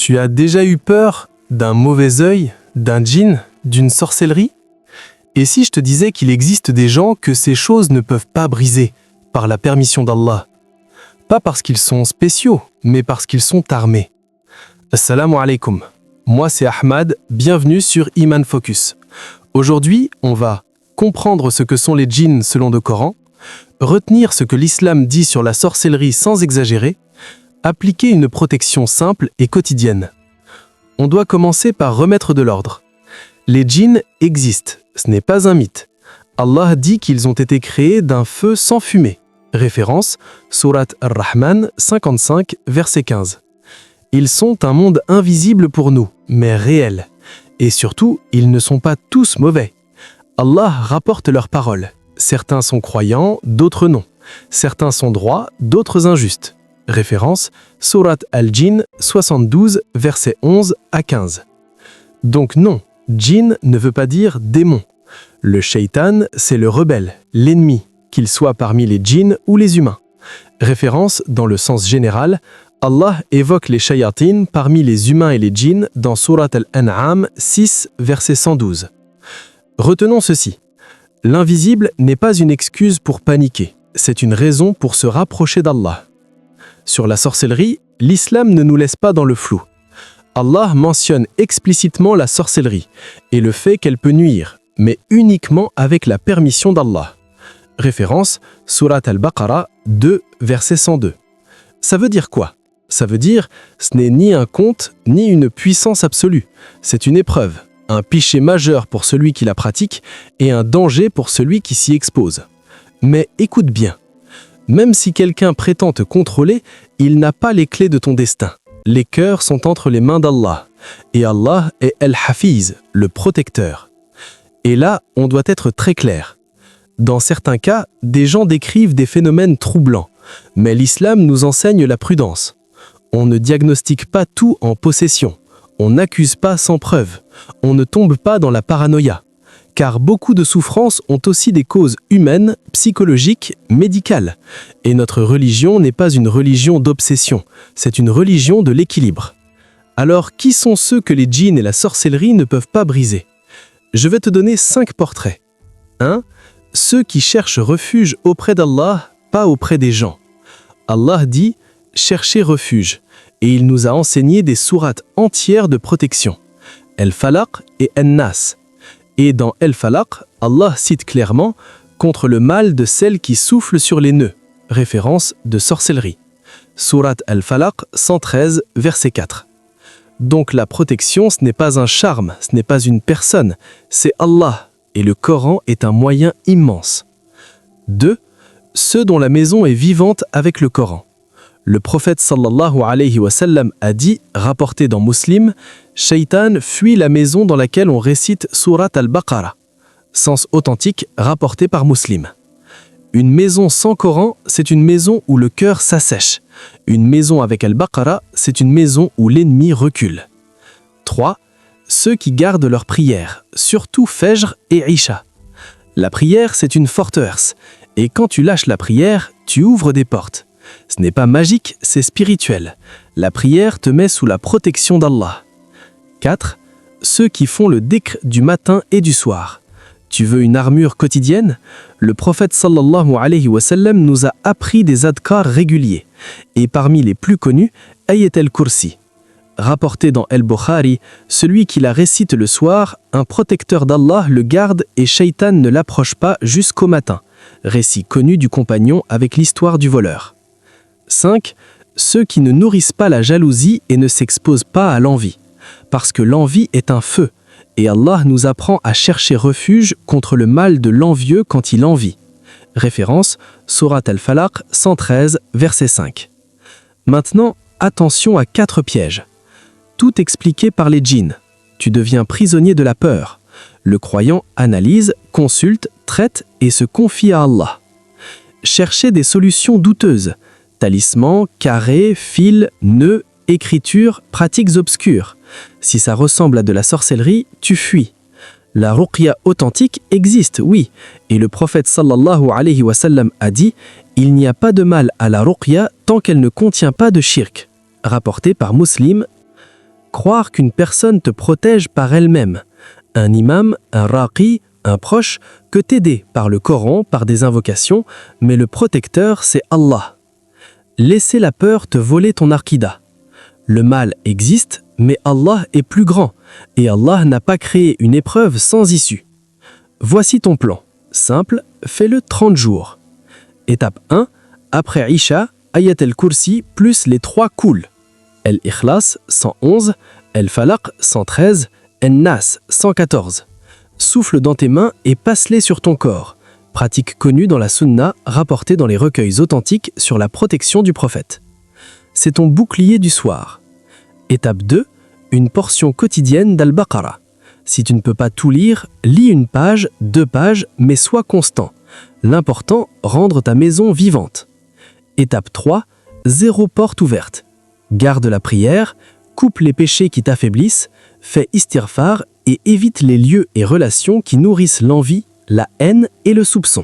Tu as déjà eu peur d'un mauvais œil, d'un djinn, d'une sorcellerie? Et si je te disais qu'il existe des gens que ces choses ne peuvent pas briser par la permission d'Allah? Pas parce qu'ils sont spéciaux, mais parce qu'ils sont armés. Assalamu alaikum. Moi c'est Ahmad, bienvenue sur Iman Focus. Aujourd'hui, on va comprendre ce que sont les djinns selon le Coran, retenir ce que l'islam dit sur la sorcellerie sans exagérer, appliquer une protection simple et quotidienne. On doit commencer par remettre de l'ordre. Les djinns existent, ce n'est pas un mythe. Allah dit qu'ils ont été créés d'un feu sans fumée. Référence, Sourate Ar-Rahman 55, verset 15. Ils sont un monde invisible pour nous, mais réel. Et surtout, ils ne sont pas tous mauvais. Allah rapporte leurs paroles. Certains sont croyants, d'autres non. Certains sont droits, d'autres injustes. Référence, Sourate Al-Jinn 72, versets 11 à 15. Donc non, djinn ne veut pas dire démon. Le shaitan, c'est le rebelle, l'ennemi, qu'il soit parmi les djinns ou les humains. Référence, dans le sens général, Allah évoque les shayatines parmi les humains et les djinns dans Sourate Al-An'am 6, verset 112. Retenons ceci. L'invisible n'est pas une excuse pour paniquer, c'est une raison pour se rapprocher d'Allah. Sur la sorcellerie, l'islam ne nous laisse pas dans le flou. Allah mentionne explicitement la sorcellerie et le fait qu'elle peut nuire, mais uniquement avec la permission d'Allah. Référence, Sourate Al-Baqarah 2, verset 102. Ça veut dire quoi? Ça veut dire, ce n'est ni un conte, ni une puissance absolue. C'est une épreuve, un péché majeur pour celui qui la pratique et un danger pour celui qui s'y expose. Mais écoute bien. Même si quelqu'un prétend te contrôler, il n'a pas les clés de ton destin. Les cœurs sont entre les mains d'Allah. Et Allah est Al-Hafiz, le protecteur. Et là, on doit être très clair. Dans certains cas, des gens décrivent des phénomènes troublants. Mais l'islam nous enseigne la prudence. On ne diagnostique pas tout en possession. On n'accuse pas sans preuve. On ne tombe pas dans la paranoïa. Car beaucoup de souffrances ont aussi des causes humaines, psychologiques, médicales. Et notre religion n'est pas une religion d'obsession, c'est une religion de l'équilibre. Alors, qui sont ceux que les djinns et la sorcellerie ne peuvent pas briser? Je vais te donner 5 portraits. 1. Ceux qui cherchent refuge auprès d'Allah, pas auprès des gens. Allah dit « Cherchez refuge » et il nous a enseigné des sourates entières de protection. El-Falaq et En-Nas. Et dans El-Falaq, Allah cite clairement « contre le mal de celle qui souffle sur les nœuds », référence de sorcellerie. Sourate Al-Falaq 113, verset 4. Donc la protection, ce n'est pas un charme, ce n'est pas une personne, c'est Allah, et le Coran est un moyen immense. 2. Ceux dont la maison est vivante avec le Coran. Le prophète sallallahu alayhi wa sallam a dit, rapporté dans Muslim, « Shaitan fuit la maison dans laquelle on récite Sourate Al-Baqarah ». Sens authentique rapporté par Muslim. Une maison sans Coran, c'est une maison où le cœur s'assèche. Une maison avec Al-Baqarah, c'est une maison où l'ennemi recule. 3. Ceux qui gardent leur prière, surtout Fajr et Isha. La prière, c'est une forteresse. Et quand tu lâches la prière, tu ouvres des portes. Ce n'est pas magique, c'est spirituel. La prière te met sous la protection d'Allah. 4. Ceux qui font le dhikr du matin et du soir. Tu veux une armure quotidienne? Le prophète sallallahu alayhi wa sallam nous a appris des adhkars réguliers. Et parmi les plus connus, Ayat al-Kursi. Rapporté dans El-Bukhari, celui qui la récite le soir, un protecteur d'Allah le garde et Shaitan ne l'approche pas jusqu'au matin. Récit connu du compagnon avec l'histoire du voleur. 5. Ceux qui ne nourrissent pas la jalousie et ne s'exposent pas à l'envie. Parce que l'envie est un feu, et Allah nous apprend à chercher refuge contre le mal de l'envieux quand il envie. Référence, Sourate Al-Falaq 113, verset 5. Maintenant, attention à 4 pièges. Tout expliqué par les djinns. Tu deviens prisonnier de la peur. Le croyant analyse, consulte, traite et se confie à Allah. Chercher des solutions douteuses. Talismans, carrés, fils, nœuds, écritures, pratiques obscures. Si ça ressemble à de la sorcellerie, tu fuis. La ruqya authentique existe, oui, et le prophète sallallahu alayhi wa sallam a dit « Il n'y a pas de mal à la ruqya tant qu'elle ne contient pas de shirk », rapporté par Muslim. croire qu'une personne te protège par elle-même, un imam, un raqi, un proche, que t'aider par le Coran, par des invocations, mais le protecteur, c'est Allah. Laissez la peur te voler ton aqida. Le mal existe, mais Allah est plus grand, et Allah n'a pas créé une épreuve sans issue. Voici ton plan. Simple, fais-le 30 jours. Étape 1, après Isha, Ayat al-Kursi plus les 3 couls. El-Ikhlas, 111, El-Falaq, 113, El-Nas, 114. Souffle dans tes mains et passe-les sur ton corps. Pratique connue dans la sunna, rapportée dans les recueils authentiques sur la protection du prophète. C'est ton bouclier du soir. Étape 2, une portion quotidienne d'Al-Baqarah. Si tu ne peux pas tout lire, lis une page, 2 pages, mais sois constant. L'important, rendre ta maison vivante. Étape 3, 0 porte ouverte. Garde la prière, coupe les péchés qui t'affaiblissent, fais istighfar et évite les lieux et relations qui nourrissent l'envie, la haine et le soupçon.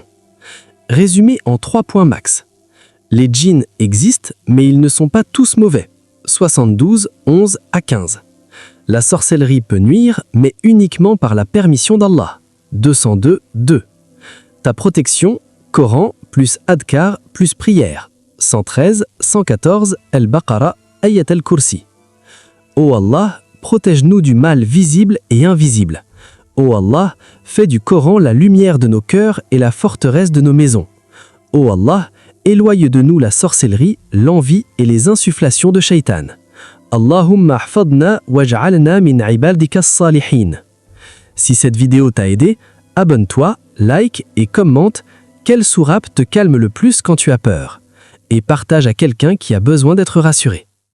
Résumé en 3 points max. Les djinns existent, mais ils ne sont pas tous mauvais. 72, 11 à 15. La sorcellerie peut nuire, mais uniquement par la permission d'Allah. 202, 2. Ta protection, Coran, plus adkar, plus prière. 113, 114, Al-Baqarah, Ayat al-Kursi. Ô Allah, protège-nous du mal visible et invisible. Ô Allah, fais du Coran la lumière de nos cœurs et la forteresse de nos maisons. Ô Allah, éloigne de nous la sorcellerie, l'envie et les insufflations de Shaitan. Allahumma ahfadna waj'alna min ibadika as-salihin. Si cette vidéo t'a aidé, abonne-toi, like et commente quelle sourate te calme le plus quand tu as peur. Et partage à quelqu'un qui a besoin d'être rassuré.